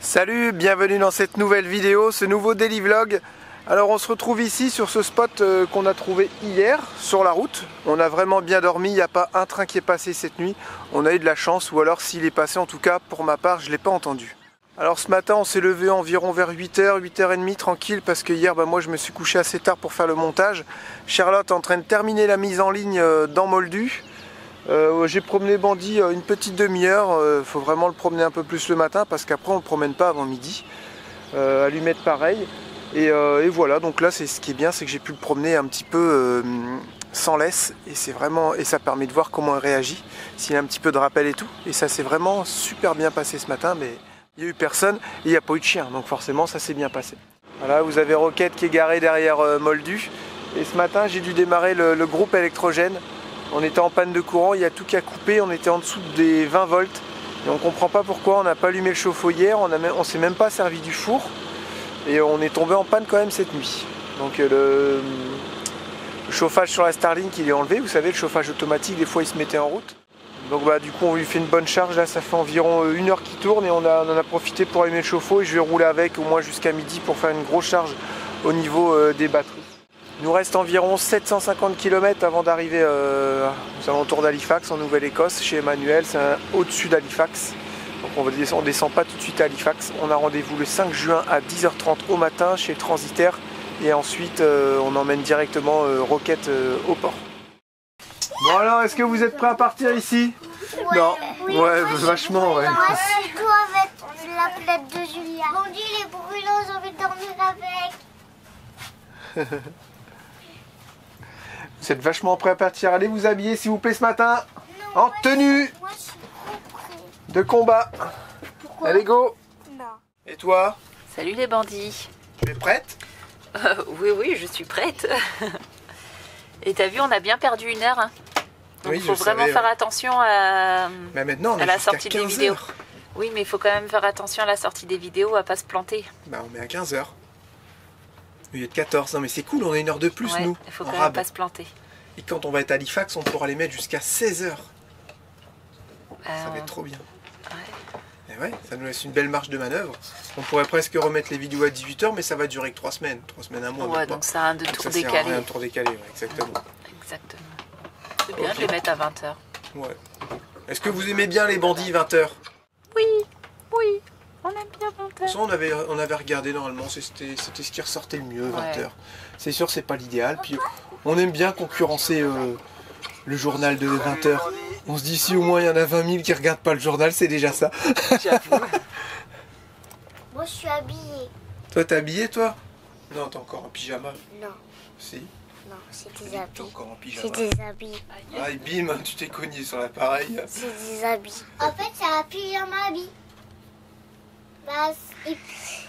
Salut, bienvenue dans cette nouvelle vidéo, ce nouveau daily vlog. Alors on se retrouve ici sur ce spot qu'on a trouvé hier sur la route. On a vraiment bien dormi, il n'y a pas un train qui est passé cette nuit. On a eu de la chance, ou alors s'il est passé, en tout cas pour ma part, je ne l'ai pas entendu. Alors ce matin on s'est levé environ vers 8h, 8h30 tranquille, parce que hier moi je me suis couché assez tard pour faire le montage. Charlotte est en train de terminer la mise en ligne dans Moldu. J'ai promené Bandy une petite demi-heure, faut vraiment le promener un peu plus le matin parce qu'après on ne le promène pas avant midi. À lui mettre pareil. Et voilà, donc là c'est ce qui est bien, c'est que j'ai pu le promener un petit peu sans laisse et c'est vraiment, et ça permet de voir comment il réagit, s'il a un petit peu de rappel et tout. Et ça s'est vraiment super bien passé ce matin, mais il n'y a eu personne et il n'y a pas eu de chien, donc forcément ça s'est bien passé. Voilà, vous avez Roquette qui est garé derrière Moldu. Et ce matin j'ai dû démarrer le groupe électrogène. On était en panne de courant, il y a tout qui a coupé, on était en dessous des 20 volts. Et on ne comprend pas pourquoi on n'a pas allumé le chauffe-eau hier, on ne s'est même pas servi du four. Et on est tombé en panne quand même cette nuit. Donc le chauffage sur la Starlink il est enlevé, vous savez le chauffage automatique des fois il se mettait en route. Donc du coup on lui fait une bonne charge, là ça fait environ 1 heure qu'il tourne et on en a profité pour allumer le chauffe-eau et je vais rouler avec au moins jusqu'à midi pour faire une grosse charge au niveau des batteries. Il nous reste environ 750 km avant d'arriver aux alentours d'Halifax en Nouvelle-Écosse, chez Emmanuel, c'est au-dessus d'Halifax. Donc on ne descend pas tout de suite à Halifax. On a rendez-vous le 5 juin à 10h30 au matin chez le Transitaire. Et ensuite on emmène directement Roquette au port. Bon alors, est-ce que vous êtes prêts à partir ici? Ouais. Non. Oui, Ouais, vachement ouais. Moi surtout avec la plaide de Julia. Mon Dieu, il est brûlant, j'ai envie de dormir avec. Vous êtes vachement prêts à partir. Allez vous habiller s'il vous plaît ce matin. Non, En tenue Moi je suis trop prêt. de combat. Pourquoi? Allez go. Non. Et toi? Salut les bandits. Tu es prête? Oui, je suis prête. Et t'as vu, on a bien perdu 1 heure. Hein. Donc Oui, il faut je vraiment savais, faire ouais. attention à Mais maintenant on est la jusqu'à sortie des 15 vidéos. heures. Oui, mais il faut quand même faire attention à la sortie des vidéos, à pas se planter. Bah on met à 15h. Il est de 14, non mais c'est cool, on a 1 heure de plus Ouais, nous. il faut en quand même rab. pas se planter. Et quand on va être à Halifax, on pourra les mettre jusqu'à 16h. Ça va être trop bien. Ouais. Et ouais, ça nous laisse une belle marge de manœuvre. On pourrait presque remettre les vidéos à 18h, mais ça va durer que 3 semaines. 3 semaines à mois. Ouais, donc ça a un de Donc tour ça sert à décalé. rien de tour décalé, ouais, exactement. Exactement. C'est bien de les mettre à 20h. Ouais. Est-ce que vous aimez bien les bandits 20h? Oui, on aime bien 20h. Ça, on avait regardé normalement, c'était ce qui ressortait le mieux, 20h. Ouais. C'est sûr, c'est pas l'idéal. Puis on aime bien concurrencer le journal de 20h. On se dit si au moins il y en a 20 000 qui regardent pas le journal, c'est déjà ça. J'avoue. Moi je suis habillée. Toi, t'es habillé, toi? Non, t'es encore en pyjama. Non, Si, non, c'est des t'es habits. encore en pyjama. C'est des habits. Ah, et bim, tu t'es cogné sur l'appareil. C'est des habits. En fait, c'est un pyjama habit. Bah,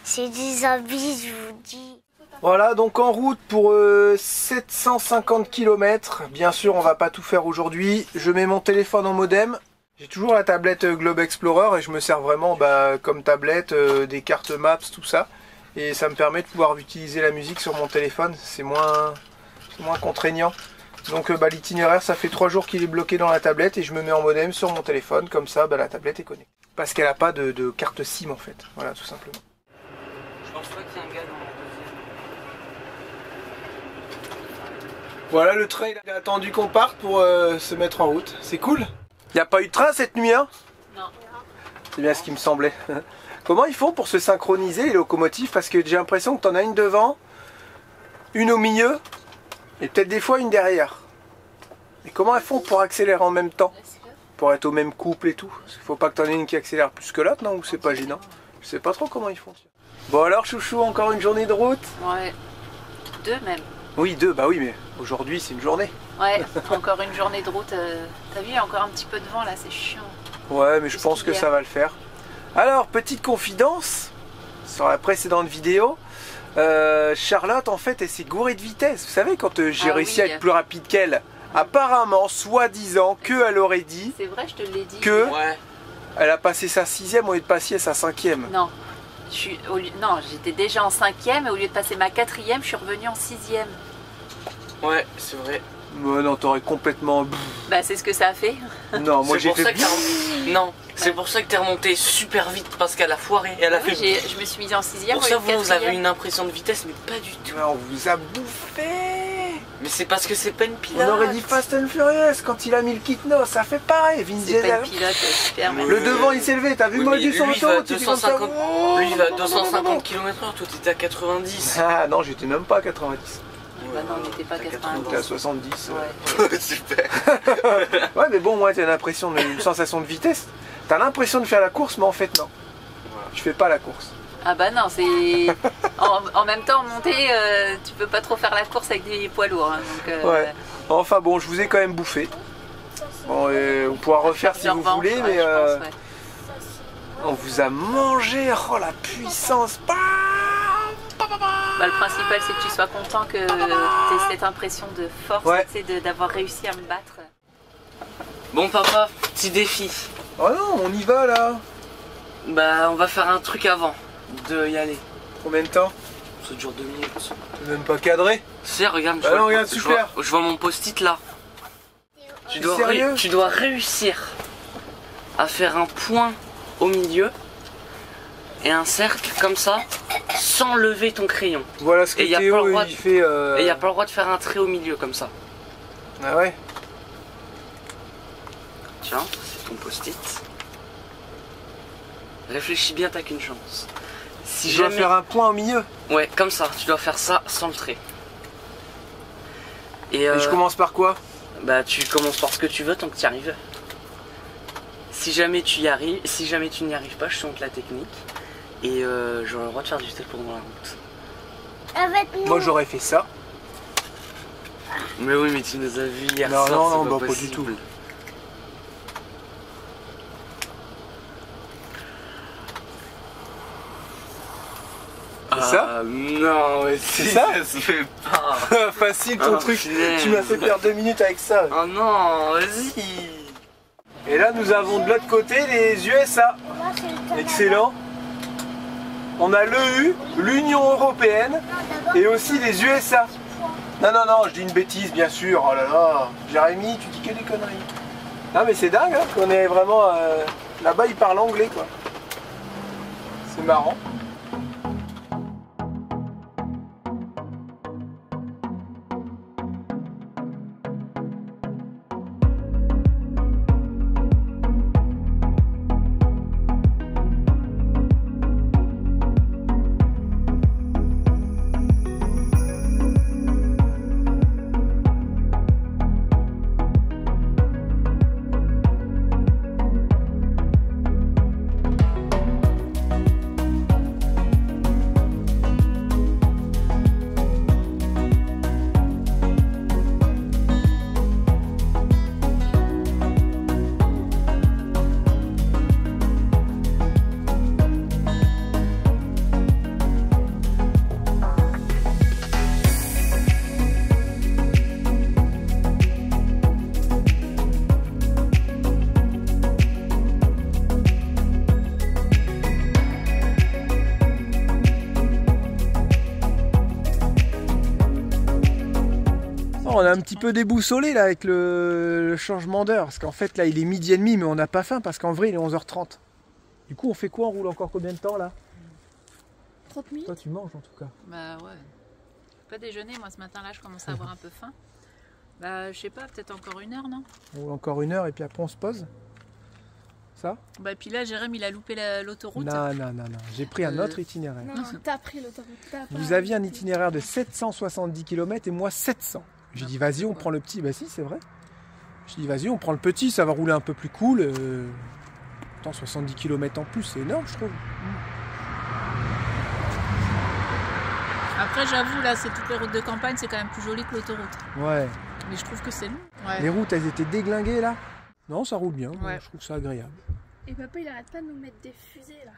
c'est des habits, je vous dis. Voilà, donc en route pour 750 km. Bien sûr, on va pas tout faire aujourd'hui. Je mets mon téléphone en modem. J'ai toujours la tablette Globe Explorer et je me sers vraiment comme tablette des cartes Maps, tout ça. Et ça me permet de pouvoir utiliser la musique sur mon téléphone. C'est moins contraignant. Donc l'itinéraire, ça fait 3 jours qu'il est bloqué dans la tablette et je me mets en modem sur mon téléphone. Comme ça, la tablette est connectée. Parce qu'elle n'a pas de carte SIM en fait. Voilà, tout simplement. Je pense pas qu'il y ait un gars dans la Voilà, le train, il a attendu qu'on parte pour se mettre en route. C'est cool. Il n'y a pas eu de train cette nuit, hein? Non. C'est bien ce qui me semblait. Comment ils font pour se synchroniser les locomotives? Parce que j'ai l'impression que tu en as une devant, une au milieu, et peut-être des fois une derrière. Et comment elles font pour accélérer en même temps? Pour être au même couple et tout? Parce qu'il faut pas que tu en aies une qui accélère plus que l'autre, non? Ou c'est pas gênant? Je sais pas trop comment ils font. Bon alors chouchou, encore une journée de route? Ouais. 2 même. Oui, 2, bah oui, mais aujourd'hui c'est une journée. Ouais, encore une journée de route. T'as vu, il y a encore un petit peu de vent là, c'est chiant. Ouais, mais je Qu'est-ce pense qu'il que y a? ça va le faire. Alors, petite confidence sur la précédente vidéo. Charlotte, en fait, elle s'est gourée de vitesse. Vous savez, quand j'ai Ah réussi à oui. être plus rapide qu'elle, apparemment, soi-disant, qu'elle aurait dit C'est vrai, je te l'ai dit. que Ouais. elle a passé sa 6e au lieu de passer sa 5e. Non. Non, j'étais déjà en 5e et au lieu de passer ma 4e, je suis revenue en 6e. Ouais, c'est vrai. Non, t'aurais complètement... Bah c'est ce que ça a fait. Non, moi C'est j'ai pour fait... ça que t'as- Non, C'est pour ça que t'es remonté super vite parce qu'elle a foiré. Et elle a Oui, fait. je me suis mise en 6ème. Pour ça, vous avez une impression de vitesse, mais pas du tout. Ouais, on vous a bouffé. Mais c'est parce que c'est pas une pilote. On aurait dit Fast and Furious quand il a mis le kit no, ça fait pareil, Vin C'est pas Diesel. une pilote super. Mais... Le devant il s'est levé, t'as vu Oui, Moldu mais sur lui, il va à l'autoroute, il fait comme ça. 250. Lui, il va à 250 km/h, toi t'étais à 90. Ah non, j'étais même pas à 90. Bah non, on n'était pas 80. J'étais à 70. Ouais. Super. Ouais, mais bon, moi, t'as l'impression une sensation de vitesse. T'as l'impression de faire la course, mais en fait, non. Voilà. Tu fais pas la course. Ah bah non, c'est... en même temps, en montée, tu peux pas trop faire la course avec des poids lourds. Hein, donc, Ouais. Enfin bon, je vous ai quand même bouffé. Bon, et on pourra refaire si vous voulez, ouais, mais je pense, ouais. on vous a mangé. Oh la puissance. Bah, le principal, c'est que tu sois content, que tu aies cette impression de force, Ouais. tu sais, d'avoir réussi à me battre. Bon, papa, petit défi. Oh non, on y va là. Bah, on va faire un truc avant de y aller. Combien de temps? Ça dure 2 minutes. C'est même pas cadré. C'est, regarde, Bah non, regarde, je super. je vois mon post-it là. Tu dois, Sérieux tu dois réussir à faire un point au milieu et un cercle comme ça sans lever ton crayon. Voilà ce que Et y a pas Théo le droit il de- fait. Et il n'y a pas le droit de faire un trait au milieu comme ça. Ah ouais. Tiens, c'est ton post-it. Réfléchis bien, t'as qu'une chance. Si Je dois jamais... faire un point au milieu. Ouais, comme ça, tu dois faire ça sans le trait. Et, Et je commence par quoi? Bah tu commences par ce que tu veux tant que tu y arrives. Si jamais tu y arrives, si jamais tu n'y arrives pas, je te montre la technique. Et j'aurai le droit de faire du tel pendant la route. Avec nous. Moi j'aurais fait ça. Mais oui, mais tu nous as vu hier Non, soir, non, c'est non, pas bah, pas possible. du tout. C'est ça? Non, mais C'est ça? se fait pas. Facile ton Oh, truc. punaise. Tu m'as fait perdre 2 minutes avec ça. Oh non, vas-y. Et là nous avons de l'autre côté les USA. Moi, c'est le Canada. Excellent. On a l'EU, l'Union Européenne Non, d'abord, et aussi les USA. Non, non, non, je dis une bêtise bien sûr. Oh là là. Jérémy, tu dis que des conneries. Non mais c'est dingue hein, qu'on est vraiment... Là-bas ils parlent anglais quoi. C'est marrant. On a un petit peu déboussolé là avec le changement d'heure parce qu'en fait là il est 12h30 mais on n'a pas faim parce qu'en vrai il est 11h30. Du coup on fait quoi? On roule encore combien de temps là? 30 minutes. Toi tu manges en tout cas. Bah ouais. Pas déjeuner, moi ce matin-là, je commence à avoir un peu faim. Bah je sais pas, peut-être encore 1 heure, non? On roule encore 1 heure et puis après on se pose. Ça? Bah puis là, Jérém, il a loupé l'autoroute. Non, non, non, non. J'ai pris un autre itinéraire. Non, t'as pris l'autoroute. t'as pas- Vous aviez un itinéraire de 770 km et moi 700. J'ai dit vas-y on prend le petit. Bah si c'est vrai. J'ai dit vas-y on prend le petit, ça va rouler un peu plus cool. Attends 70 km en plus c'est énorme je trouve. Après, j'avoue, là, c'est toutes les routes de campagne, c'est quand même plus joli que l'autoroute. Ouais. Mais je trouve que c'est long. Ouais. Les routes elles étaient déglinguées là? Non ça roule bien, Ouais. je trouve ça agréable. Et papa, il arrête pas de nous mettre des fusées là.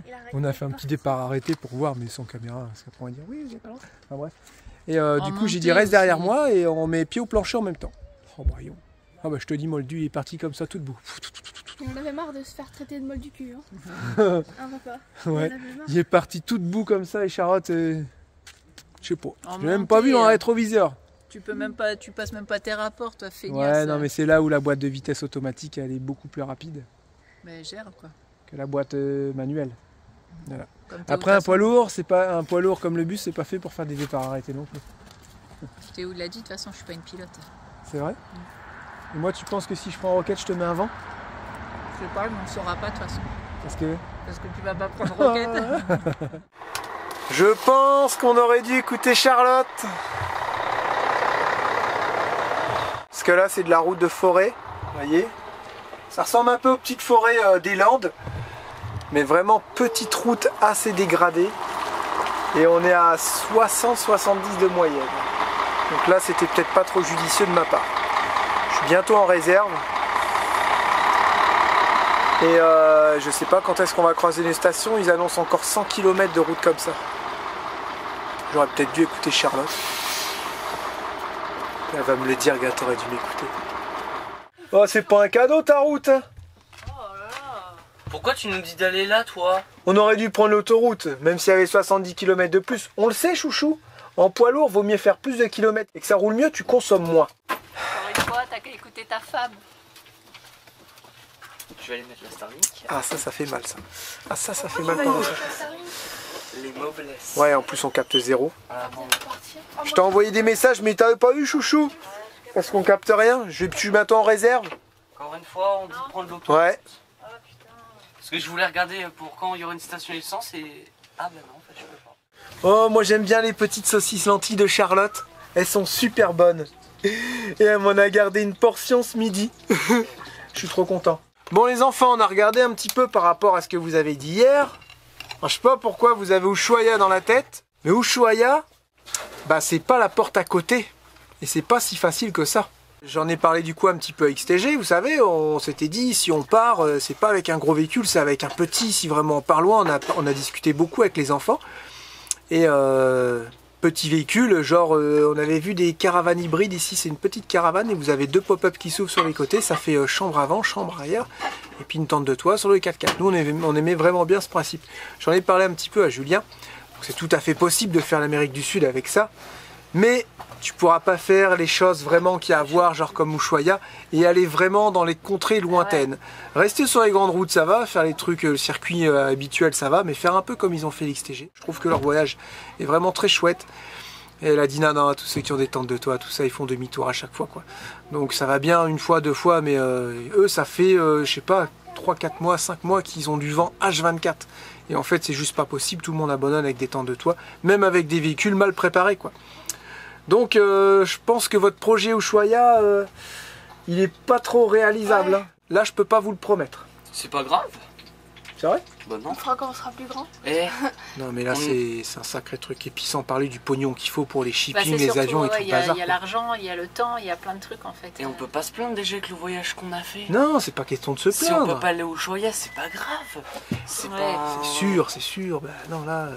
Il arrête On a pas fait un de petit partir. départ arrêté pour voir mais sans caméra parce qu'après on va dire oui j'ai pas le droit. Enfin bref. Et du coup j'ai dit montée reste derrière aussi. moi et on met pied au plancher en même temps. Oh voyons. Ah bah je te dis Moldu il est parti comme ça tout debout. On avait marre de se faire traiter de molle du cul. Hein. Hein, papa? On Ouais. avait marre. Il est parti tout debout comme ça et Charlotte je sais pas. En Je l'ai même pas vu montée, dans le rétroviseur. Tu peux même pas, tu passes même pas tes rapports, toi, feignasse. Ouais non mais c'est là où la boîte de vitesse automatique elle est beaucoup plus rapide. Mais gère quoi. que la boîte manuelle. Voilà. Comme Après un poids lourd, c'est pas un poids lourd comme le bus, c'est pas fait pour faire des départs arrêtés non plus. Théo l'a dit, de toute façon je suis pas une pilote. C'est vrai. Et moi tu penses que si je prends Rocket, je te mets un vent? Je sais pas, mais on ne saura pas de toute façon. Parce que Tu vas pas prendre Rocket. je pense qu'on aurait dû écouter Charlotte. Parce que là c'est de la route de forêt, vous voyez. Ça ressemble un peu aux petites forêts des Landes. Mais vraiment petite route assez dégradée. Et on est à 60-70 de moyenne. Donc là c'était peut-être pas trop judicieux de ma part. Je suis bientôt en réserve. Et je sais pas quand est-ce qu'on va croiser les stations. Ils annoncent encore 100 km de route comme ça. J'aurais peut-être dû écouter Charlotte. Elle va me le dire, gars, t'aurais dû m'écouter. Oh, c'est pas un cadeau ta route, hein. Pourquoi tu nous dis d'aller là, toi? On aurait dû prendre l'autoroute, même s'il y avait 70 km de plus. On le sait, chouchou. En poids lourd, vaut mieux faire plus de kilomètres. Et que ça roule mieux, tu consommes moins. Encore une fois, t'as qu'à écouter ta femme. Je vais aller mettre la Starlink. Ah, ça fait mal, ça. Ah, ça fait mal pendant ça. Les mobless. Ouais, en plus, on capte 0. Ah, bon. Je t'ai envoyé des messages, mais t'avais pas eu, chouchou? Parce qu'on capte rien. Je suis maintenant en réserve. Encore une fois, on dit de prendre l'auto. Ouais. Parce que je voulais regarder pour quand il y aura une station essence et... Ah ben non, en fait, je peux pas. Oh, moi j'aime bien les petites saucisses lentilles de Charlotte. Elles sont super bonnes. Et elle m'en a gardé une portion ce midi. Je suis trop content. Bon les enfants, on a regardé un petit peu par rapport à ce que vous avez dit hier. Alors, je sais pas pourquoi vous avez Ushuaïa dans la tête. Mais Ushuaïa, bah c'est pas la porte à côté. Et c'est pas si facile que ça. J'en ai parlé du coup un petit peu avec XTG, vous savez, on s'était dit si on part, c'est pas avec un gros véhicule, c'est avec un petit, si vraiment on part loin, on a discuté beaucoup avec les enfants. Et petit véhicule, genre on avait vu des caravanes hybrides, ici c'est une petite caravane et vous avez deux pop-up qui s'ouvrent sur les côtés, ça fait chambre avant, chambre arrière, et puis une tente de toit sur le 4x4. Nous on aimait vraiment bien ce principe. J'en ai parlé un petit peu à Julien, c'est tout à fait possible de faire l'Amérique du Sud avec ça, mais tu pourras pas faire les choses vraiment qu'il y a à voir, genre comme Ushuaïa, et aller vraiment dans les contrées lointaines. Rester sur les grandes routes, ça va, faire les trucs, le circuit habituel, ça va, mais faire un peu comme ils ont fait l'XTG. Je trouve que leur voyage est vraiment très chouette. Et elle a dit non, tous ceux qui ont des tentes de toit, tout ça, ils font demi-tour à chaque fois, quoi. Donc ça va bien une fois, deux fois, mais eux, ça fait, je sais pas, 3, 4 mois, 5 mois qu'ils ont du vent H24. Et en fait, c'est juste pas possible, tout le monde abandonne avec des tentes de toit, même avec des véhicules mal préparés, quoi. Donc je pense que votre projet Ushuaïa, il est pas trop réalisable. Ouais. Hein. Là, je peux pas vous le promettre. C'est pas grave. C'est vrai? Bah non. On fera quand on sera plus grand. Non mais là c'est un sacré truc. Et puis sans parler du pognon qu'il faut pour les shipping, bah, les surtout, avions et tout le bazar. Il y a l'argent, il y a le temps, il y a plein de trucs en fait. Et on peut pas se plaindre déjà avec le voyage qu'on a fait. Non, c'est pas question de se plaindre. Si on peut pas aller au Ushuaïa, c'est pas grave. C'est pas... C'est sûr. Bah non là...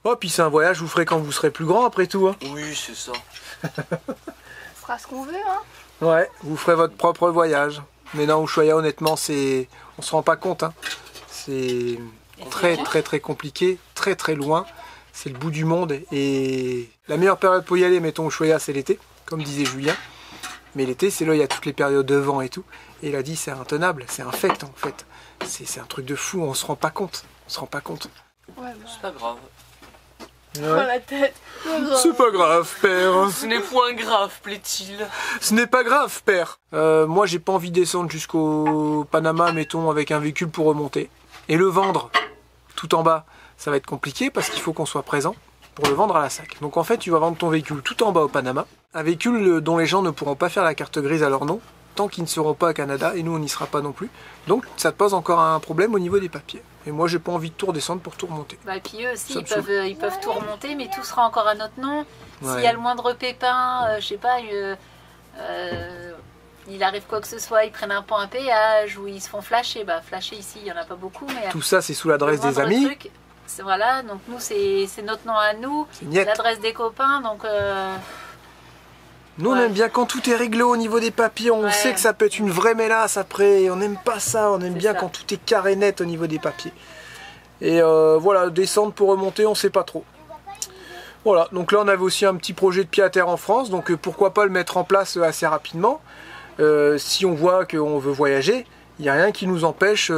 Oh, puis c'est un voyage vous ferez quand vous serez plus grand après tout. Hein. Oui, c'est ça. On fera ce qu'on veut, hein. Ouais, vous ferez votre propre voyage. Mais non, Ushuaïa, honnêtement, c'est... On se rend pas compte, hein. C'est très compliqué, très loin. C'est le bout du monde. Et la meilleure période pour y aller, mettons, Ushuaïa, c'est l'été, comme disait Julien. Mais l'été, c'est là, il y a toutes les périodes de vent et tout. Et il a dit, c'est intenable, c'est un fait, en fait. C'est un truc de fou, on se rend pas compte. On se rend pas compte. Ouais, c'est pas grave. Ouais. Oh, la tête. C'est pas grave, père. Ce n'est point grave, plaît-il. Ce n'est pas grave, père. Moi, j'ai pas envie de descendre jusqu'au Panama, mettons, avec un véhicule pour remonter. Et le vendre tout en bas, ça va être compliqué parce qu'il faut qu'on soit présent pour le vendre à la SAC. Donc en fait, tu vas vendre ton véhicule tout en bas au Panama. Un véhicule dont les gens ne pourront pas faire la carte grise à leur nom, tant qu'ils ne seront pas au Canada, et nous, on n'y sera pas non plus. Donc ça te pose encore un problème au niveau des papiers. Et moi, j'ai pas envie de tout redescendre pour tout remonter. Bah, et puis eux aussi, ils peuvent tout remonter, mais tout sera encore à notre nom. Ouais. S'il y a le moindre pépin, je sais pas, il arrive quoi que ce soit, ils prennent un point à péage ou ils se font flasher. Bah, flasher ici, il n'y en a pas beaucoup. Mais tout ça, c'est sous l'adresse des amis. Truc, voilà, donc nous, c'est notre nom à nous, l'adresse des copains, donc... Nous on aime bien quand tout est réglé au niveau des papiers, on sait que ça peut être une vraie mélasse après, on n'aime pas ça, on aime bien quand tout est carré net au niveau des papiers. Et voilà, descendre pour remonter, on sait pas trop. Voilà, donc là on avait aussi un petit projet de pied à terre en France, donc pourquoi pas le mettre en place assez rapidement, si on voit qu'on veut voyager. Il n'y a rien qui nous empêche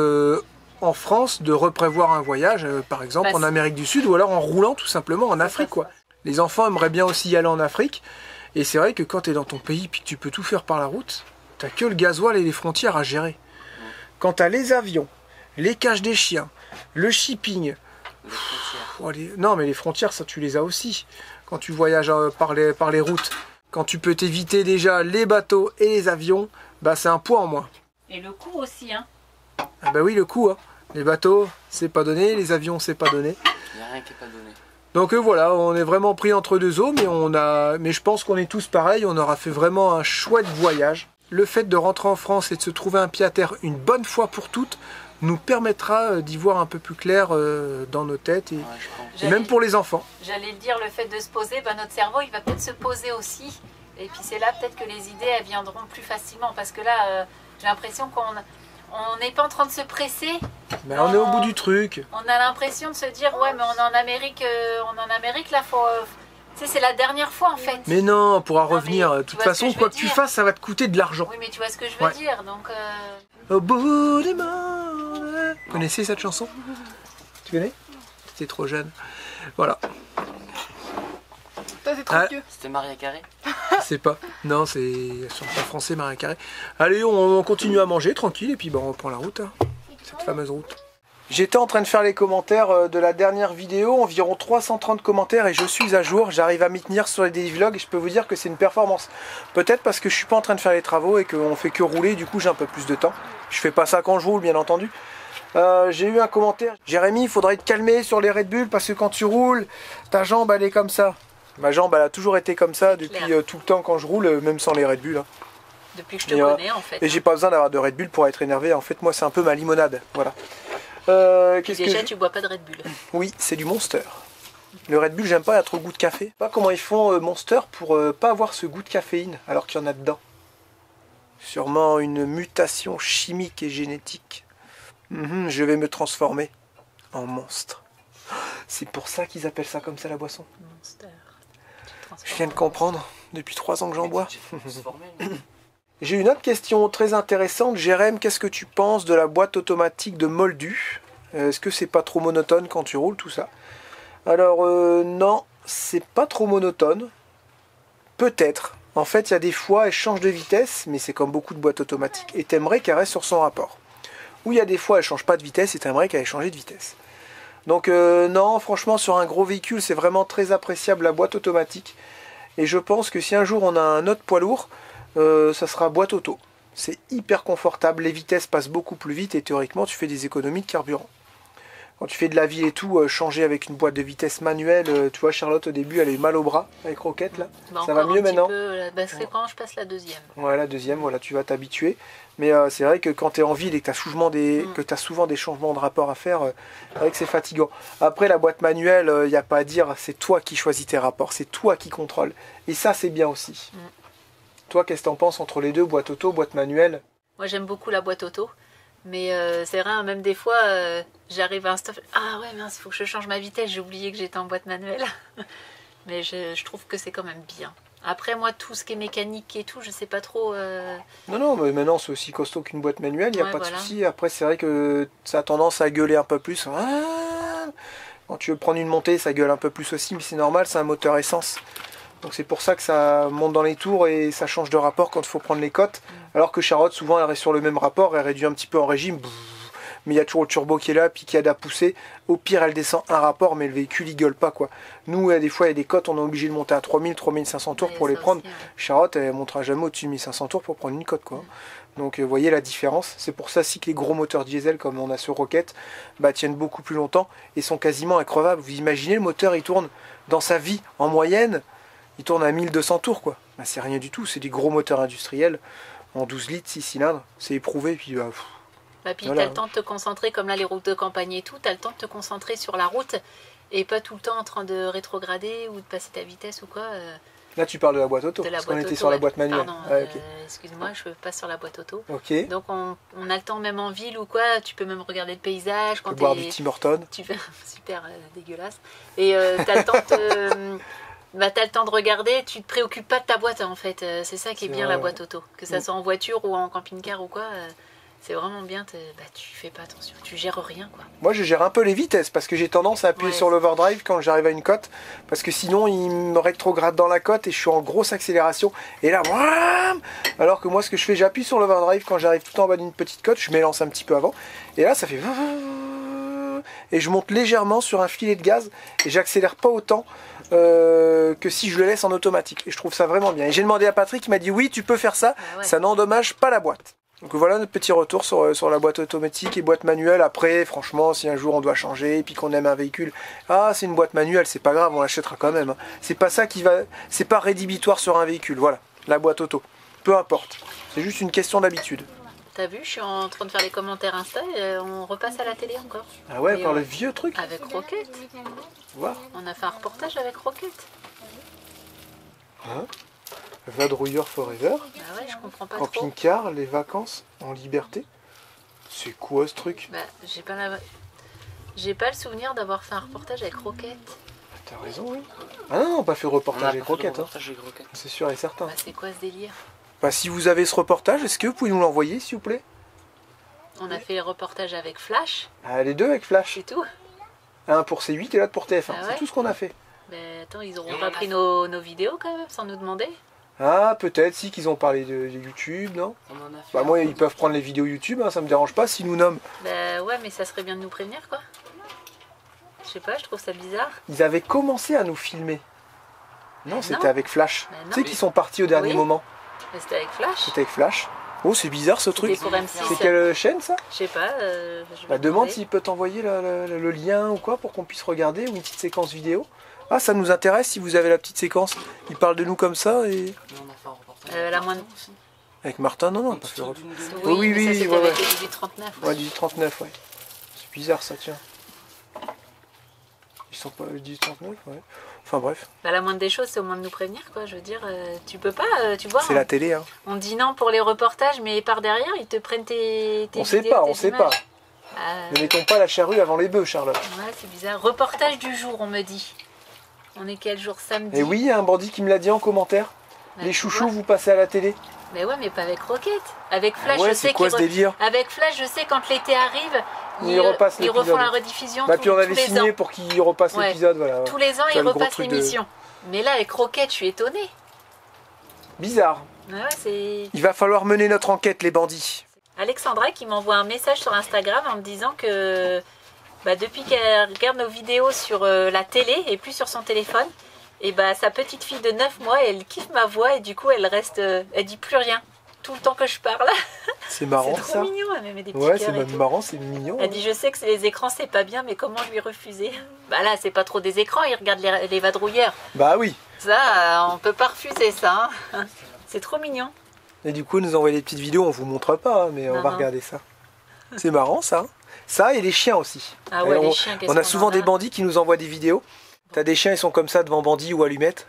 en France de reprévoir un voyage, par exemple en Amérique du Sud, ou alors en roulant tout simplement en Afrique, quoi. Les enfants aimeraient bien aussi y aller en Afrique. Et c'est vrai que quand tu es dans ton pays puis que tu peux tout faire par la route, t'as que le gasoil et les frontières à gérer. Quand tu as les avions, les cages des chiens, le shipping... Non mais les frontières, ça tu les as aussi. Quand tu voyages par les routes, quand tu peux t'éviter déjà les bateaux et les avions, bah c'est un poids en moins. Et le coût aussi, hein. Ah bah oui, le coût, hein. Les bateaux, c'est pas donné, les avions, c'est pas donné. Il n'y a rien qui est pas donné. Donc voilà, on est vraiment pris entre deux eaux, mais je pense qu'on est tous pareils, on aura fait vraiment un chouette voyage. Le fait de rentrer en France et de se trouver un pied à terre une bonne fois pour toutes nous permettra d'y voir un peu plus clair dans nos têtes et même pour les enfants. J'allais le dire, le fait de se poser, notre cerveau il va peut-être se poser aussi. Et puis c'est là peut-être que les idées elles viendront plus facilement parce que là j'ai l'impression qu'on n'est pas en train de se presser. Mais on est au bout du truc. On a l'impression de se dire ouais mais on est en Amérique là faut... Tu sais, c'est la dernière fois en fait. Mais non, on pourra revenir. De toute façon, quoi que tu fasses, ça va te coûter de l'argent. Oui, mais tu vois ce que je veux dire. Donc, Au bout des mondes. Vous connaissez cette chanson? Tu connais? T'étais trop jeune. Voilà. C'est trop vieux. C'était Maria Carré? Je sais pas. Non, c'est chanson français, Maria Carré. Allez, on continue à manger tranquille et puis on reprend la route. Hein. Cette fameuse route. J'étais en train de faire les commentaires de la dernière vidéo, environ 330 commentaires et je suis à jour, j'arrive à m'y tenir sur les daily vlogs et je peux vous dire que c'est une performance. Peut-être parce que je suis pas en train de faire les travaux et qu'on fait que rouler, du coup j'ai un peu plus de temps. Je fais pas ça quand je roule bien entendu. J'ai eu un commentaire, Jérémy il faudrait te calmer sur les Red Bull parce que quand tu roules, ta jambe elle est comme ça. Ma jambe elle a toujours été comme ça depuis tout le temps quand je roule, même sans les Red Bull. Hein. Depuis que je te connais en fait. Et j'ai pas besoin d'avoir de Red Bull pour être énervé, en fait moi c'est un peu ma limonade, voilà. Déjà, tu bois pas de Red Bull. Oui, c'est du Monster. Le Red Bull, j'aime pas, il y a trop de goût de café. Je sais pas comment ils font Monster pour pas avoir ce goût de caféine alors qu'il y en a dedans. Sûrement une mutation chimique et génétique. Je vais me transformer en monstre. C'est pour ça qu'ils appellent ça comme ça la boisson. Monster. Je viens de comprendre, depuis 3 ans que j'en bois. J'ai une autre question très intéressante. Jérém, qu'est-ce que tu penses de la boîte automatique de Moldu? Est-ce que c'est pas trop monotone quand tu roules tout ça? Alors non, c'est pas trop monotone. Peut-être. En fait, il y a des fois, elle change de vitesse, mais c'est comme beaucoup de boîtes automatiques. Et t'aimerais qu'elle reste sur son rapport. Ou il y a des fois, elle change pas de vitesse et t'aimerais qu'elle ait changé de vitesse. Donc non, franchement, sur un gros véhicule, c'est vraiment très appréciable la boîte automatique. Et je pense que si un jour on a un autre poids lourd, ça sera boîte auto. C'est hyper confortable, les vitesses passent beaucoup plus vite et théoriquement tu fais des économies de carburant. Quand tu fais de la ville et tout, changer avec une boîte de vitesse manuelle, tu vois Charlotte au début elle a eu mal au bras avec Roquette là. Ça va mieux maintenant? C'est quand je passe la deuxième. Ouais, la deuxième, voilà, tu vas t'habituer. Mais c'est vrai que quand tu es en ville et que tu as souvent des changements de rapport à faire, c'est vrai que c'est fatigant. Après la boîte manuelle, il n'y a pas à dire, c'est toi qui choisis tes rapports, c'est toi qui contrôles. Et ça c'est bien aussi. Toi, qu'est-ce que t'en penses entre les deux, boîte auto, boîte manuelle? Moi, j'aime beaucoup la boîte auto. Mais c'est vrai, même des fois, j'arrive à un stop. Ah ouais, mince, il faut que je change ma vitesse. J'ai oublié que j'étais en boîte manuelle. Mais je trouve que c'est quand même bien. Après, moi, tout ce qui est mécanique et tout, je sais pas trop... Non, mais maintenant, c'est aussi costaud qu'une boîte manuelle. Il n'y a pas de souci. Après, c'est vrai que ça a tendance à gueuler un peu plus. Quand tu veux prendre une montée, ça gueule un peu plus aussi. Mais c'est normal, c'est un moteur essence. Donc c'est pour ça que ça monte dans les tours et ça change de rapport quand il faut prendre les côtes. Alors que Charlotte, souvent, elle reste sur le même rapport, elle réduit un petit peu en régime. Mais il y a toujours le turbo qui est là, puis qui aide à pousser. Au pire, elle descend un rapport, mais le véhicule, il gueule pas, quoi. Nous, des fois, il y a des côtes, on est obligé de monter à 3000, 3500 tours pour les prendre. Aussi, Charlotte, elle montera jamais au-dessus de 1500 tours pour prendre une côte, quoi. Donc, vous voyez la différence. C'est pour ça aussi que les gros moteurs diesel, comme on a sur Rocket, tiennent beaucoup plus longtemps et sont quasiment increvables. Vous imaginez, le moteur, il tourne dans sa vie, en moyenne, il tourne à 1200 tours, quoi. C'est rien du tout, c'est des gros moteurs industriels en 12 litres, 6 cylindres, c'est éprouvé. Puis, puis voilà. Tu as le temps de te concentrer, comme là les routes de campagne et tout, tu as le temps de te concentrer sur la route et pas tout le temps en train de rétrograder ou de passer ta vitesse ou quoi. Là tu parles de la boîte auto, parce qu'on était sur la boîte manuelle. Pardon, excuse-moi, je passe sur la boîte auto. Okay. Donc on a le temps même en ville ou quoi, tu peux même regarder le paysage. Quand boire du Tim Hortons. Tu fais super dégueulasse. Et tu as le temps de... t'as le temps de regarder, tu te préoccupes pas de ta boîte en fait, c'est ça qui est bien la boîte auto, que ça soit en voiture ou en camping-car ou quoi, C'est vraiment bien, tu fais pas attention, tu gères rien quoi. Moi je gère un peu les vitesses parce que j'ai tendance à appuyer Ouais. sur l'overdrive quand j'arrive à une cote. Parce que sinon il me rétrograde dans la cote et je suis en grosse accélération. Et là, wouam, alors que moi ce que je fais, j'appuie sur l'overdrive quand j'arrive tout en bas d'une petite cote, je m'élance un petit peu avant. Et là ça fait... Et je monte légèrement sur un filet de gaz et j'accélère pas autant que si je le laisse en automatique. Et je trouve ça vraiment bien. Et j'ai demandé à Patrick, il m'a dit oui tu peux faire ça, Ah ouais. ça n'endommage pas la boîte. Donc voilà notre petit retour sur la boîte automatique et boîte manuelle. Après, franchement, si un jour on doit changer et puis qu'on aime un véhicule, ah c'est une boîte manuelle, c'est pas grave, on l'achètera quand même. Hein. C'est pas ça qui va, c'est pas rédhibitoire sur un véhicule. Voilà, la boîte auto, peu importe. C'est juste une question d'habitude. T'as vu, je suis en train de faire les commentaires Insta et on repasse à la télé encore. Ah ouais, Et par on- le vieux truc. Avec Roquette. Voir. On a fait un reportage avec Roquette. Hein, Vadrouilleur Forever. Bah ouais, je comprends pas trop. Camping-car, les vacances en liberté. C'est quoi ce truc? Bah, j'ai pas le souvenir d'avoir fait un reportage avec Roquette. T'as raison, oui. Ah non, on n'a pas fait le On a reportage pas avec fait le Roquette. Hein. reportage avec Roquette. C'est sûr et certain. Bah, c'est quoi ce délire? Bah, si vous avez ce reportage, est-ce que vous pouvez nous l'envoyer, s'il vous plaît? On a fait le reportage avec Flash, Ah, les deux avec Flash. c'est tout. Un pour C8 et l'autre pour TF1. Ah ouais. C'est tout ce qu'on a fait. Mais attends, ils Et auront on pas a pris fait- nos vidéos quand même, sans nous demander? Ah, peut-être, si, qu'ils ont parlé de YouTube, non? On en a fait Bah, un. moi, ils peuvent prendre les vidéos YouTube, hein, ça me dérange pas s'ils nous nomment. Bah ouais, mais ça serait bien de nous prévenir quoi. Je sais pas, je trouve ça bizarre. Ils avaient commencé à nous filmer. Non, c'était non. avec Flash. Bah non. Tu sais qu'ils sont partis au dernier Oui. moment. Mais c'était avec Flash. C'était avec Flash. Oh, c'est bizarre ce truc. C'était pour M6. C'est quelle chaîne ça? Je sais pas. Je vais Bah, demande demander. s'il peut t'envoyer le lien ou quoi pour qu'on puisse regarder, ou une petite séquence vidéo. Ah, ça nous intéresse si vous avez la petite séquence. Ils parlent de nous comme ça et. Mais on a fait un reportage. La moindre- aussi. Avec Martin, non, non, on Un a pas petit fait le truc reportage. d'une demi-heure. Oui, oui, mais ça oui, c'était ouais, avec ouais. les 1839. Ouais, 1839, ouais. C'est bizarre ça, tiens. Ils sont pas 1839, ouais. Enfin bref, Bah, la moindre des choses, c'est au moins de nous prévenir, quoi. Je veux dire, tu peux pas, tu vois. c'est la télé, hein. On dit non pour les reportages, mais par derrière, ils te prennent tes On sait vidéos, pas, tes on sait images. pas. Ah, Ne mettons pas la charrue avant les bœufs, Charlotte. ouais, c'est bizarre. Reportage du jour, on me dit. On est quel jour? Samedi. Et oui, il y a un bandit qui me l'a dit en commentaire. Bah, Les tu chouchous, vois. vous passez à la télé. Mais ouais, mais pas avec Roquette. Avec Flash, Ah ouais, je c'est sais quoi qu'ils ce délire? Avec Flash, je sais quand l'été arrive, Ils repassent ils refont l'épisode. la rediffusion Bah tous, puis on tous avait les signé ans. pour qu'ils repassent Ouais. l'épisode, voilà. Tous les ans, C'est ils le gros repassent truc de- l'émission. Mais là, avec Roquette, je suis étonnée. Bizarre. Ouais, c'est Il va falloir mener notre enquête, les bandits. Alexandra qui m'envoie un message sur Instagram en me disant que bah, depuis qu'elle regarde nos vidéos sur la télé et plus sur son téléphone, et bah, sa petite fille de 9 mois, elle kiffe ma voix et du coup, elle reste, elle dit plus rien tout le temps que je parle. C'est marrant C'est trop ça. mignon, elle me met des petits Ouais, c'est cœurs et même tout. marrant, c'est mignon. Elle dit je sais que les écrans c'est pas bien, mais comment lui refuser? Bah là c'est pas trop des écrans, il regarde les vadrouilleurs. Bah oui. Ça on peut pas refuser ça. Hein. C'est trop mignon. Et du coup, nous envoyer des petites vidéos, on vous montre pas, hein, mais on Non, va non. regarder ça. C'est marrant ça. Hein. Ça et les chiens aussi. Ah ouais, Et les on, chiens, qu'est-ce on a qu'on souvent en des bandits qui nous envoient des vidéos. T'as des chiens, ils sont comme ça devant bandits ou allumettes.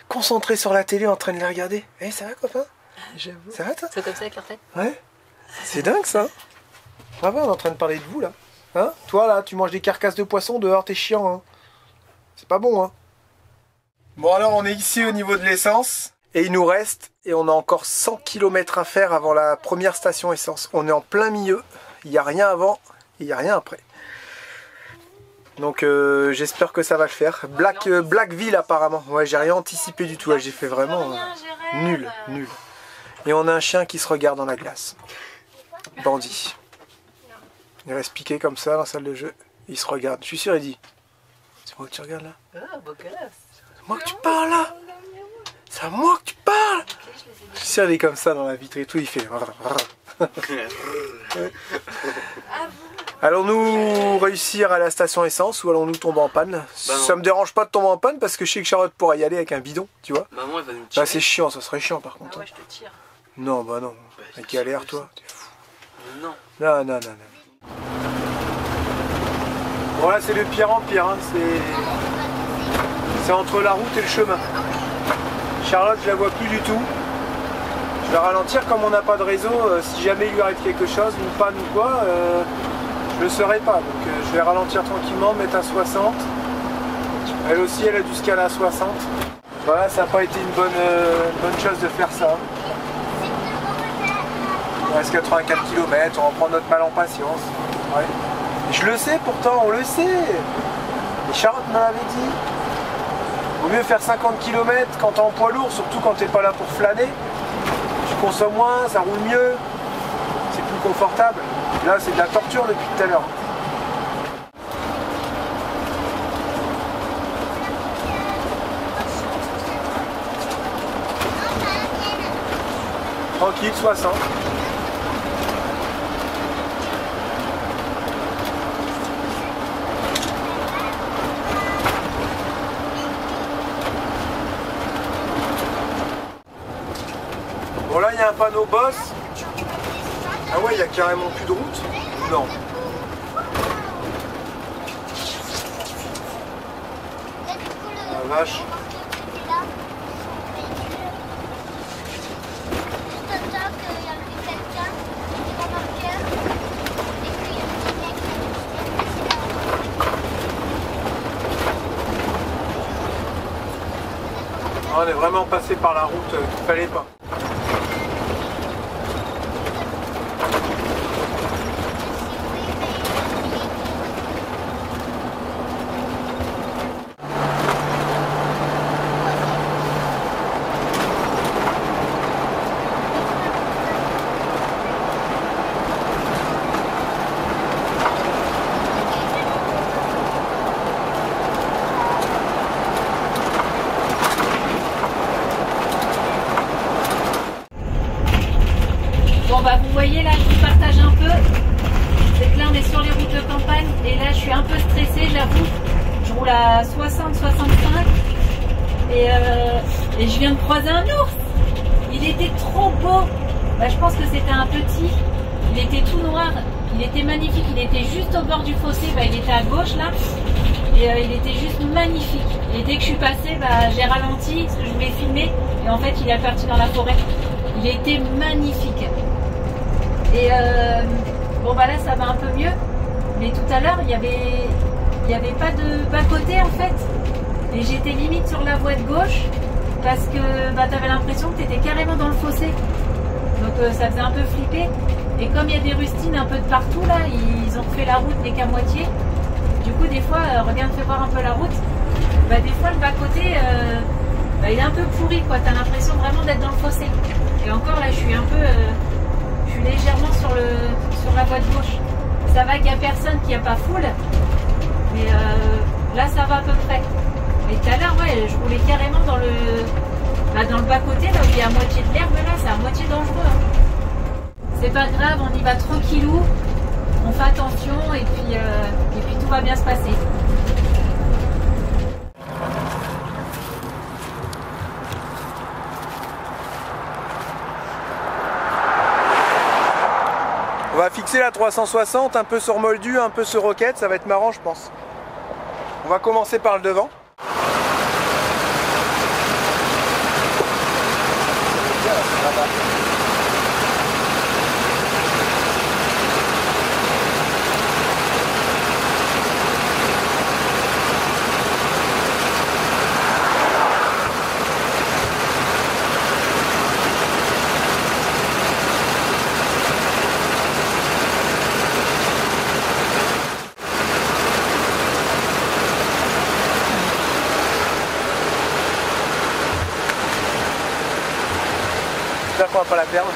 Concentrés sur la télé en train de les regarder. Eh, ça va copain? J'avoue. Ça va toi? C'est comme ça avec leur tête. Ouais. C'est dingue ça. Ah ouais, on est en train de parler de vous là. Hein? Toi là, tu manges des carcasses de poisson dehors, t'es chiant. Hein. C'est pas bon. Hein. Bon alors on est ici au niveau de l'essence. Et il nous reste, et on a encore 100 km à faire avant la première station essence. On est en plein milieu. Il n'y a rien avant et il n'y a rien après. Donc j'espère que ça va le faire. Blackville apparemment. Ouais, j'ai rien anticipé du tout. Ouais, j'ai fait vraiment nul. Et on a un chien qui se regarde dans la glace. Bandit. Il reste piqué comme ça dans la salle de jeu. Il se regarde. Je suis sûr, il dit. C'est moi que tu regardes là? Ah, beau gosse. C'est moi que tu parles là? C'est à moi que tu parles? Je suis sûr, il est comme ça dans la vitre et tout. Il fait. Allons-nous réussir à la station essence ou allons-nous tomber en panne? Ça me dérange pas de tomber en panne parce que je sais que Charlotte pourra y aller avec un bidon, tu vois. Maman, elle va nous Bah tirer. c'est chiant, ça serait chiant par contre. Ah ouais, je te tire. Non, bah non. Bah, La c'est galère, sûr, toi. T'es fou. Non. Non. Bon là c'est le pire en pire, hein. C'est entre la route et le chemin. Charlotte je la vois plus du tout. Je vais ralentir comme on n'a pas de réseau, si jamais il lui arrive quelque chose, une panne ou quoi, je le saurai pas. Donc je vais ralentir tranquillement, mettre à 60. Elle aussi elle a dû se caler à 60. Voilà, ça n'a pas été une bonne chose de faire ça. Il reste 84 km, on va prendre notre mal en patience. Ouais. Je le sais pourtant, on le sait. Les Charlotte me l'avaient dit. Vaut mieux faire 50 km quand t'es en poids lourd, surtout quand t'es pas là pour flâner. Tu consommes moins, ça roule mieux, c'est plus confortable. Là, c'est de la torture depuis tout à l'heure. Tranquille, 60. Bon là il y a un panneau boss. Ah ouais, il y a carrément plus de route. Non. La vache. On est vraiment passé par la route qu'il fallait pas. Vous voyez là, je vous partage un peu. C'est que là on est sur les routes de campagne et là je suis un peu stressée, j'avoue. Je roule à 60-65 et je viens de croiser un ours. Il était trop beau. Bah, je pense que c'était un petit. Il était tout noir. Il était magnifique. Il était juste au bord du fossé. Bah, il était à gauche là. Et il était juste magnifique. Et dès que je suis passée, bah, j'ai ralenti parce que je voulais filmer. Et en fait, il est parti dans la forêt. Il était magnifique. Et bon bah là ça va un peu mieux, mais tout à l'heure il y avait pas de bas-côté en fait, et j'étais limite sur la voie de gauche parce que bah, t'avais l'impression que t'étais carrément dans le fossé, donc ça faisait un peu flipper. Et comme il y a des rustines un peu de partout là, ils ont fait la route mais qu'à moitié. Du coup des fois, regarde, fais voir un peu la route, bah des fois le bas-côté bah, il est un peu pourri quoi, t'as l'impression vraiment d'être dans le fossé. Et encore là je suis un peu je suis légèrement sur la voie de gauche. Ça va qu'il n'y a personne, qu'il n'y a pas foule. Mais là, ça va à peu près. Mais tout à l'heure, ouais, je roulais carrément dans le bas-côté, là où il y a à moitié de l'herbe, là, c'est à moitié dangereux. Hein. C'est pas grave, on y va tranquillou. On fait attention et puis tout va bien se passer. On va fixer la 360, un peu sur Moldu, un peu sur Roquette, ça va être marrant je pense. On va commencer par le devant. J'espère qu'on va pas la perdre.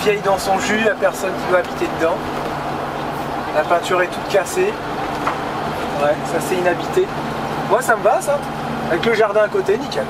vieille dans son jus, il n'y a personne qui doit habiter dedans. La peinture est toute cassée. Ouais, ça c'est inhabité. Moi ça me va ça. Avec le jardin à côté, nickel.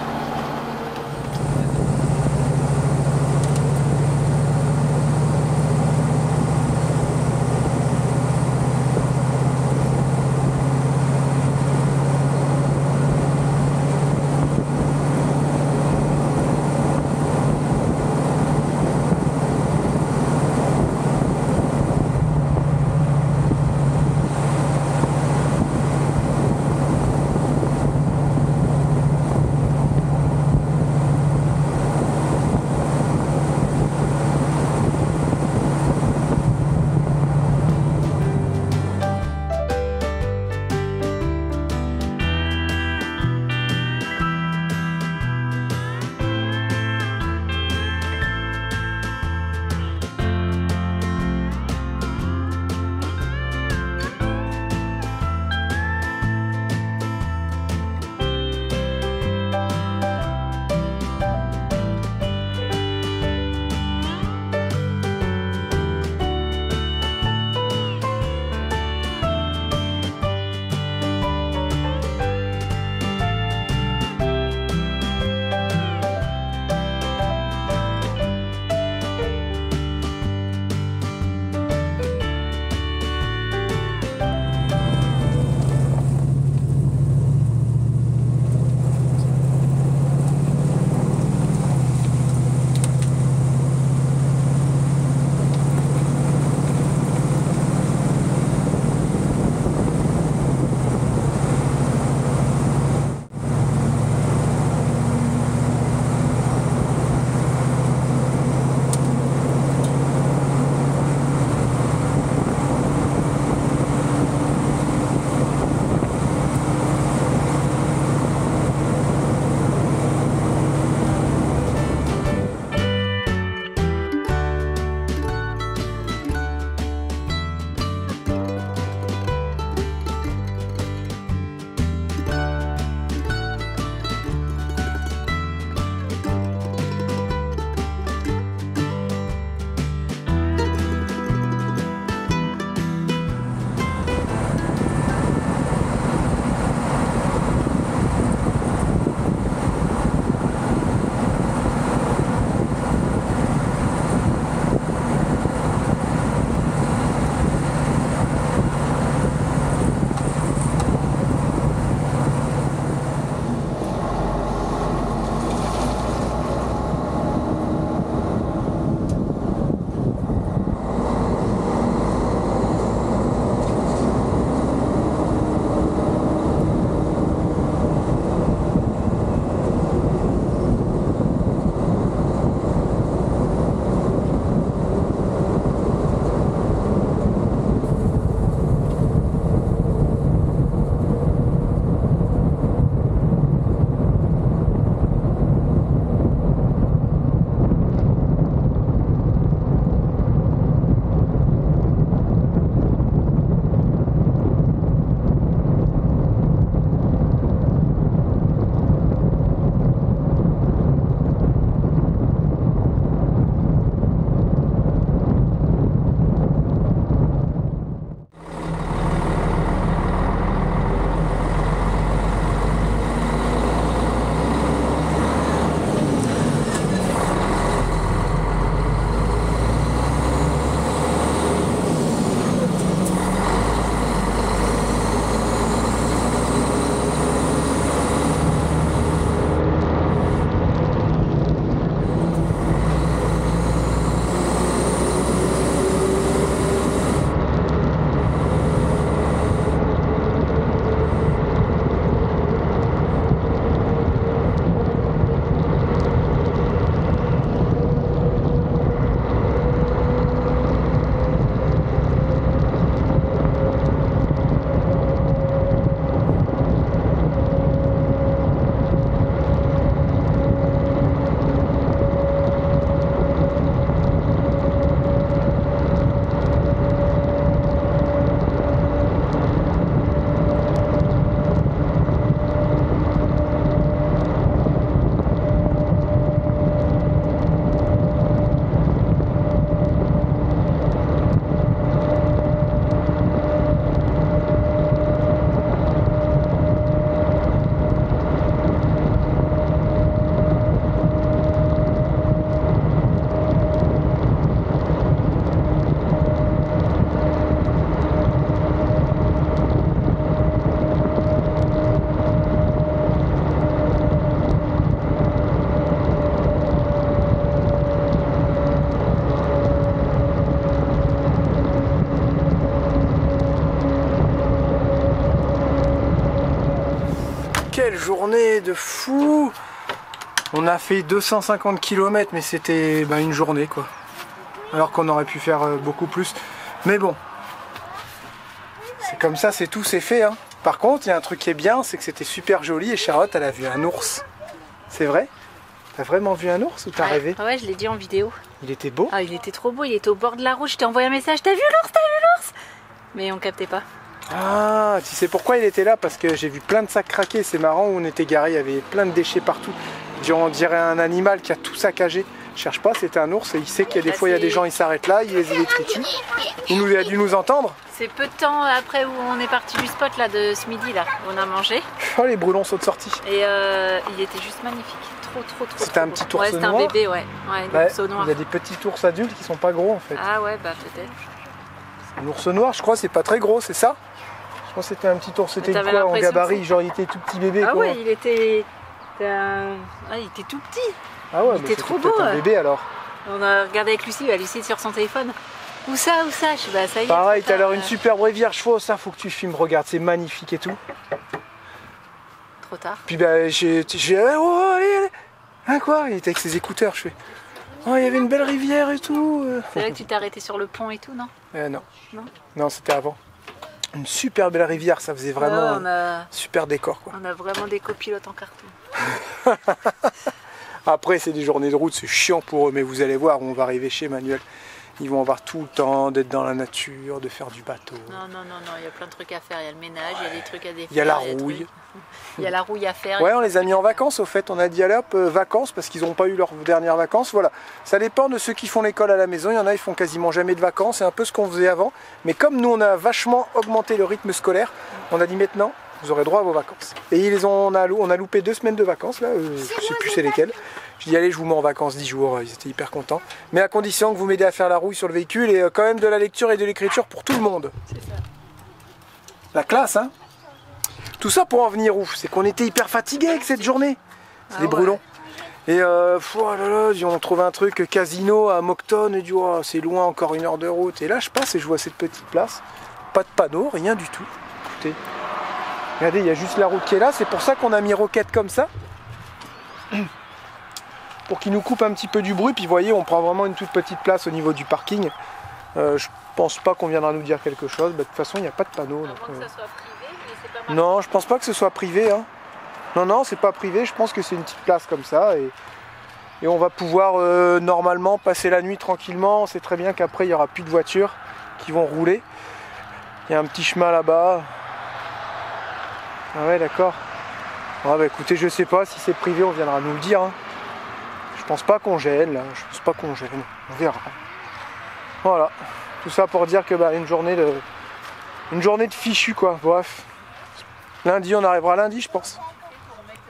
journée de fou. On a fait 250 km, mais c'était une journée quoi. Alors qu'on aurait pu faire beaucoup plus. Mais bon, c'est comme ça, c'est tout, c'est fait. Hein. Par contre, il y a un truc qui est bien, c'est que c'était super joli et Charlotte, elle a vu un ours. C'est vrai? T'as vraiment vu un ours ou t'as rêvé? Ouais, je l'ai dit en vidéo. Il était beau? Ah, il était trop beau, il était au bord de la route. Je t'ai envoyé un message, t'as vu l'ours, t'as vu l'ours? Mais on captait pas. Ah, tu sais pourquoi il était là? Parce que j'ai vu plein de sacs craquer, c'est marrant, où on était garé, il y avait plein de déchets partout. On dirait un animal qui a tout saccagé. Je cherche pas, c'était un ours et il sait qu'il y a des fois il y a des gens, ils s'arrêtent là, il les électrifie. Il a dû nous entendre. C'est peu de temps après où on est parti du spot là de ce midi là, où on a mangé. Oh, les brûlons sautent sortis. Et il était juste magnifique, trop. C'était un petit ours noir. Ouais, c'était un bébé, ouais, l'ours noir. Il y a des petits ours adultes qui sont pas gros en fait. Ah ouais, bah peut-être. L'ours noir, je crois, c'est pas très gros, c'est ça? Je crois que c'était un petit ours, c'était quoi en gabarit, genre il était tout petit bébé quoi. Ah ouais, il était tout petit. Ah ouais, il était trop beau. Un bébé alors. On a regardé avec Lucie, Lucie est sur son téléphone. Où ça? Je sais, bah ça y est. Pareil, t'as l'air une superbe rivière, chevaux, ça faut que tu filmes, regarde, c'est magnifique et tout. Trop tard. Puis oh, allez. Hein quoi? Il était avec ses écouteurs, je fais. Oh, il y avait une belle rivière et tout. C'est vrai que tu t'es arrêté sur le pont et tout, non? Non. Non, c'était avant. Une super belle rivière, ça faisait vraiment super décor quoi. On a vraiment des copilotes en carton. Après c'est des journées de route, c'est chiant pour eux, mais vous allez voir, on va arriver chez Manuel. Ils vont avoir tout le temps d'être dans la nature, de faire du bateau. Non, il y a plein de trucs à faire, il y a le ménage, il y a des trucs à défaire. Il y a la rouille. Il y a la rouille à faire. Ouais, on les a mis en vacances au fait, on a dit allez hop, vacances, parce qu'ils n'ont pas eu leurs dernières vacances, voilà. Ça dépend de ceux qui font l'école à la maison, il y en a, ils font quasiment jamais de vacances, c'est un peu ce qu'on faisait avant. Mais comme nous, on a vachement augmenté le rythme scolaire, on a dit maintenant, vous aurez droit à vos vacances. Et on a loupé 2 semaines de vacances, là, je sais plus c'est lesquelles. Je dis allez, je vous mets en vacances 10 jours, ils étaient hyper contents. Mais à condition que vous m'aidez à faire la rouille sur le véhicule et quand même de la lecture et de l'écriture pour tout le monde. C'est ça. La classe, hein. Tout ça pour en venir où? C'est qu'on était hyper fatigués avec cette journée. C'est des brûlons. Et on trouve un truc casino à Moncton et c'est loin, encore 1 heure de route. Et là je passe et je vois cette petite place. Pas de panneau, rien du tout. Écoutez. Regardez, il y a juste la route qui est là. C'est pour ça qu'on a mis Roquette comme ça. Pour qu'il nous coupe un petit peu du bruit. Puis vous voyez, on prend vraiment une toute petite place au niveau du parking. Je pense pas qu'on viendra nous dire quelque chose. De toute façon, il n'y a pas de panneau. Donc, que ça soit privé, mais c'est pas mal. Non, je pense pas que ce soit privé. Hein. Non, c'est pas privé. Je pense que c'est une petite place comme ça. Et on va pouvoir normalement passer la nuit tranquillement. On sait très bien qu'après, il n'y aura plus de voitures qui vont rouler. Il y a un petit chemin là-bas. Ah ouais, d'accord. Ah bah écoutez, je sais pas. Si c'est privé, on viendra nous le dire. Hein. Je pense pas qu'on gêne là. Je pense pas qu'on gêne. On verra. Voilà. Tout ça pour dire que une journée de fichu quoi. Bref. Lundi, on arrivera lundi, je pense. Pour mettre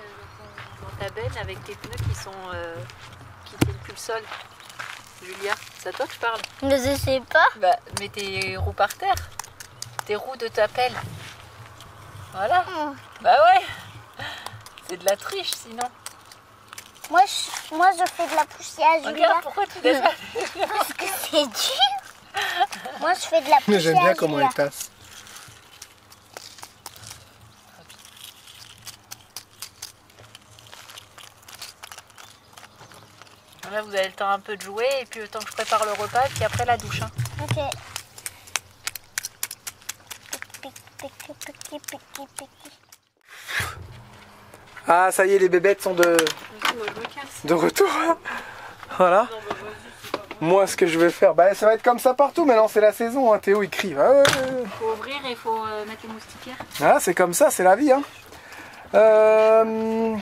dans ta benne avec tes pneus qui tiennent plus le sol. Julia, c'est à toi que je parle. Je sais pas. Bah, mets tes roues par terre. Tes roues de ta pelle. Voilà. Bah ouais. C'est de la triche sinon. Moi je fais de la poussière, Julia. Regarde, pourquoi tu laisses pas? Parce que c'est dur. Moi je fais de la poussière. J'aime bien comment elle tasse. Là vous avez le temps un peu de jouer et puis le temps que je prépare le repas et puis après la douche. Hein. Ok. Ah ça y est, les bébêtes sont de retour. Voilà. Moi ce que je vais faire, ça va être comme ça partout maintenant, c'est la saison, hein. Théo il crie. Faut ouvrir et faut mettre les moustiquaires. Ah c'est comme ça, c'est la vie. Hein.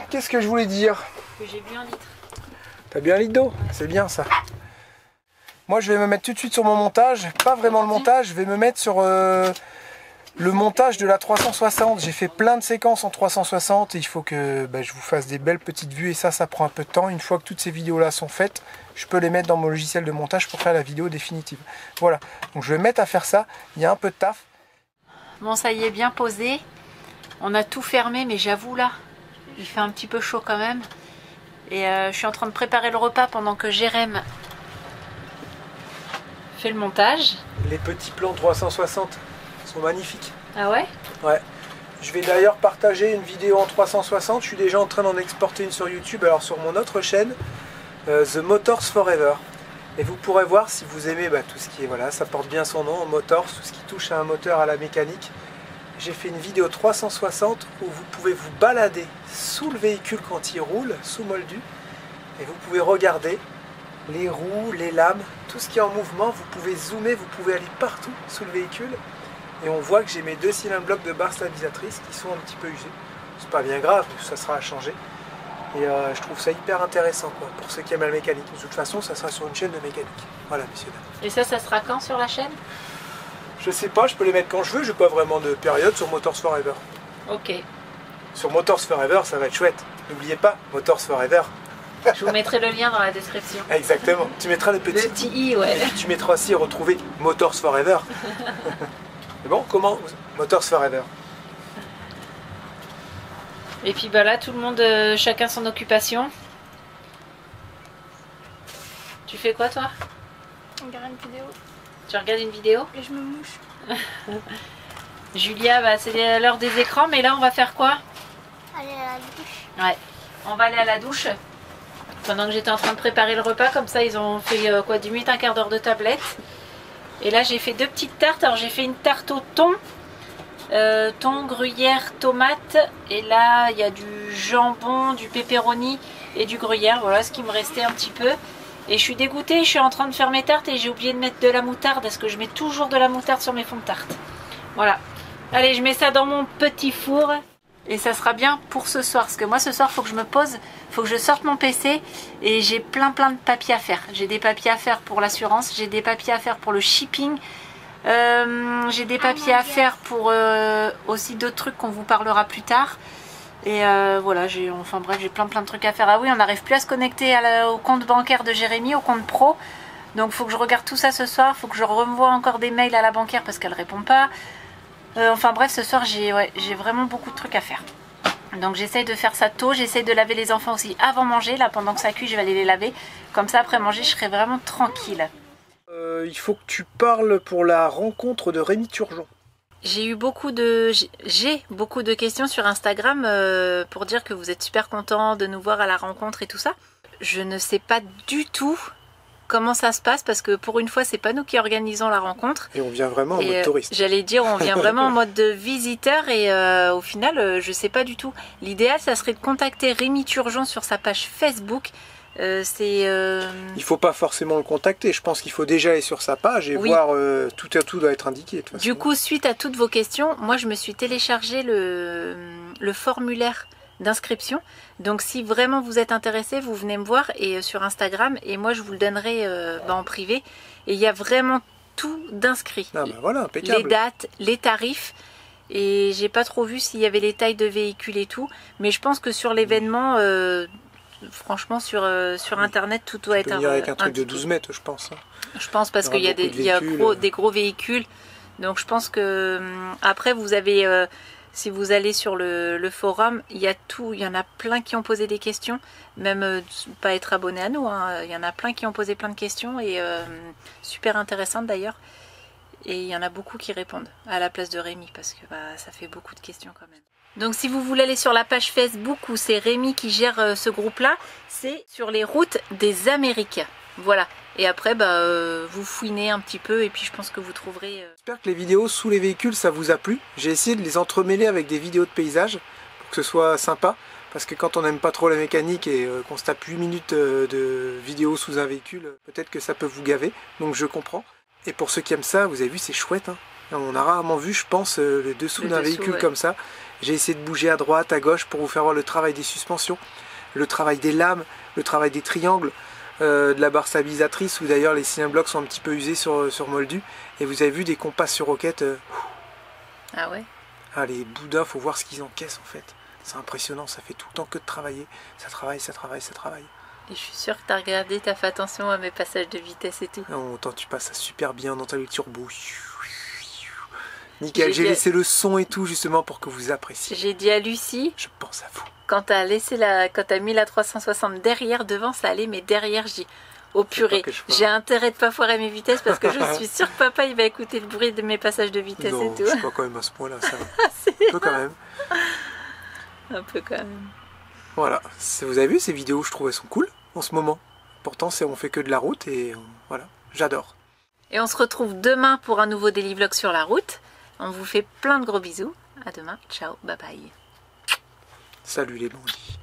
Qu'est-ce que je voulais dire? Que j'ai bu 1 litre. T'as bu 1 litre d'eau? C'est bien ça. Moi je vais me mettre tout de suite sur mon montage, pas vraiment le montage, je vais me mettre sur le montage de la 360. J'ai fait plein de séquences en 360 et il faut que je vous fasse des belles petites vues et ça prend un peu de temps. Une fois que toutes ces vidéos là sont faites, je peux les mettre dans mon logiciel de montage pour faire la vidéo définitive. Voilà, donc je vais me mettre à faire ça, il y a un peu de taf. Bon ça y est, bien posé. On a tout fermé mais j'avoue là, il fait un petit peu chaud quand même. Et je suis en train de préparer le repas pendant que Jérém fait le montage. Les petits plans 360 sont magnifiques. Ah ouais? Ouais. Je vais d'ailleurs partager une vidéo en 360. Je suis déjà en train d'en exporter une sur YouTube, alors sur mon autre chaîne, The Motors Forever. Et vous pourrez voir si vous aimez tout ce qui est, voilà, ça porte bien son nom, Motors, tout ce qui touche à un moteur, à la mécanique. J'ai fait une vidéo 360 où vous pouvez vous balader sous le véhicule quand il roule, sous moldu. Et vous pouvez regarder les roues, les lames, tout ce qui est en mouvement. Vous pouvez zoomer, vous pouvez aller partout sous le véhicule. Et on voit que j'ai mes 2 cylindres blocs de barre stabilisatrice qui sont un petit peu usés. C'est pas bien grave, ça sera à changer. Et je trouve ça hyper intéressant quoi, pour ceux qui aiment la mécanique. De toute façon, ça sera sur une chaîne de mécanique. Voilà, messieurs. Et ça sera quand sur la chaîne? Je sais pas, je peux les mettre quand je veux, j'ai pas vraiment de période sur Motors Forever. Ok. Sur Motors Forever, ça va être chouette. N'oubliez pas, Motors Forever. Je vous mettrai le lien dans la description. Exactement. Tu mettras le petit i, ouais. Et tu mettras aussi retrouver Motors Forever. C'est bon, comment Motors Forever. Et puis là, tout le monde, chacun son occupation. Tu fais quoi toi? On regarde une vidéo. Tu regardes une vidéo? Et je me mouche. Julia, c'est l'heure des écrans, mais là on va faire quoi? Aller à la douche. Ouais, on va aller à la douche. Pendant que j'étais en train de préparer le repas, comme ça ils ont fait 10 minutes, un quart d'heure de tablette. Et là j'ai fait 2 petites tartes. Alors j'ai fait une tarte au thon. Thon, gruyère, tomate. Et là il y a du jambon, du pepperoni et du gruyère. Voilà ce qui me restait un petit peu. Et je suis dégoûtée, je suis en train de faire mes tartes et j'ai oublié de mettre de la moutarde. Parce que je mets toujours de la moutarde sur mes fonds de tarte. Voilà. Allez, je mets ça dans mon petit four. Et ça sera bien pour ce soir. Parce que moi ce soir, il faut que je me pose. Il faut que je sorte mon PC. Et j'ai plein de papiers à faire. J'ai des papiers à faire pour l'assurance. J'ai des papiers à faire pour le shipping. J'ai des papiers à faire pour aussi d'autres trucs qu'on vous parlera plus tard. Et voilà, enfin bref, j'ai plein de trucs à faire. Ah oui, on n'arrive plus à se connecter au compte bancaire de Jérémy, au compte pro. Donc il faut que je regarde tout ça ce soir. Il faut que je renvoie encore des mails à la banquière parce qu'elle ne répond pas. Enfin bref, ce soir j'ai vraiment beaucoup de trucs à faire. Donc j'essaye de faire ça tôt. J'essaye de laver les enfants aussi avant manger. Là, pendant que ça cuit, je vais aller les laver. Comme ça, après manger, je serai vraiment tranquille. Il faut que tu parles pour la rencontre de Rémi Turgeon. J'ai beaucoup de questions sur Instagram pour dire que vous êtes super contents de nous voir à la rencontre et tout ça. Je ne sais pas du tout comment ça se passe parce que pour une fois c'est pas nous qui organisons la rencontre. Et on vient vraiment en mode touriste. J'allais dire on vient vraiment en mode de visiteur et au final je sais pas du tout. L'idéal ça serait de contacter Rémi Turgeon sur sa page Facebook. Il faut pas forcément le contacter, je pense qu'il faut déjà aller sur sa page et voir tout doit être indiqué. De toute façon. Du coup, suite à toutes vos questions, moi je me suis téléchargé le formulaire d'inscription. Donc si vraiment vous êtes intéressé, vous venez me voir et sur Instagram et moi je vous le donnerai en privé. Et il y a vraiment tout d'inscrit. Ah bah voilà, impeccable. Les dates, les tarifs. Et j'ai pas trop vu s'il y avait les tailles de véhicules et tout. Mais je pense que sur l'événement... franchement sur internet tout doit être venir avec un truc de 12 mètres je pense. Je pense parce qu'il y a des gros véhicules. Donc je pense que après vous avez si vous allez sur le forum, il y a tout, il y en a plein qui ont posé des questions, même pas être abonné à nous, hein. Il y en a plein qui ont posé plein de questions et super intéressantes d'ailleurs. Et il y en a beaucoup qui répondent à la place de Rémi parce que ça fait beaucoup de questions quand même. Donc si vous voulez aller sur la page Facebook où c'est Rémi qui gère ce groupe-là, c'est sur les routes des Amériques. Voilà. Et après, vous fouinez un petit peu et puis je pense que vous trouverez... J'espère que les vidéos sous les véhicules, ça vous a plu. J'ai essayé de les entremêler avec des vidéos de paysages pour que ce soit sympa. Parce que quand on n'aime pas trop la mécanique et qu'on se tape 8 minutes de vidéo sous un véhicule, peut-être que ça peut vous gaver. Donc je comprends. Et pour ceux qui aiment ça, vous avez vu, c'est chouette. Hein. On a rarement vu, je pense, le dessous d'un véhicule comme ça. J'ai essayé de bouger à droite, à gauche pour vous faire voir le travail des suspensions, le travail des lames, le travail des triangles, de la barre stabilisatrice où d'ailleurs les cylindres blocs sont un petit peu usés sur moldu. Et vous avez vu des compas sur roquette. Ah ouais. Ah, les boudins, faut voir ce qu'ils encaissent en fait. C'est impressionnant, ça fait tout le temps que de travailler. Ça travaille. Et je suis sûre que tu as regardé, tu as fait attention à mes passages de vitesse et tout. Non, tu passes ça super bien, on entend le turbo. Nickel, j'ai laissé le son et tout justement pour que vous appréciez. J'ai dit à Lucie, je pense à vous. Quand tu as mis la 360 derrière, devant ça allait, mais derrière je dis Oh purée, que je j'ai intérêt de pas foirer mes vitesses parce que je suis sûre que papa il va écouter le bruit de mes passages de vitesse non, et tout. je suis pas quand même à ce point-là, ça va. Un peu quand même. Un peu quand même. Voilà, vous avez vu ces vidéos, je trouve elles sont cool en ce moment. Pourtant, on fait que de la route et voilà, j'adore. Et on se retrouve demain pour un nouveau daily vlog sur la route. On vous fait plein de gros bisous. À demain, ciao, bye bye. Salut les bandits.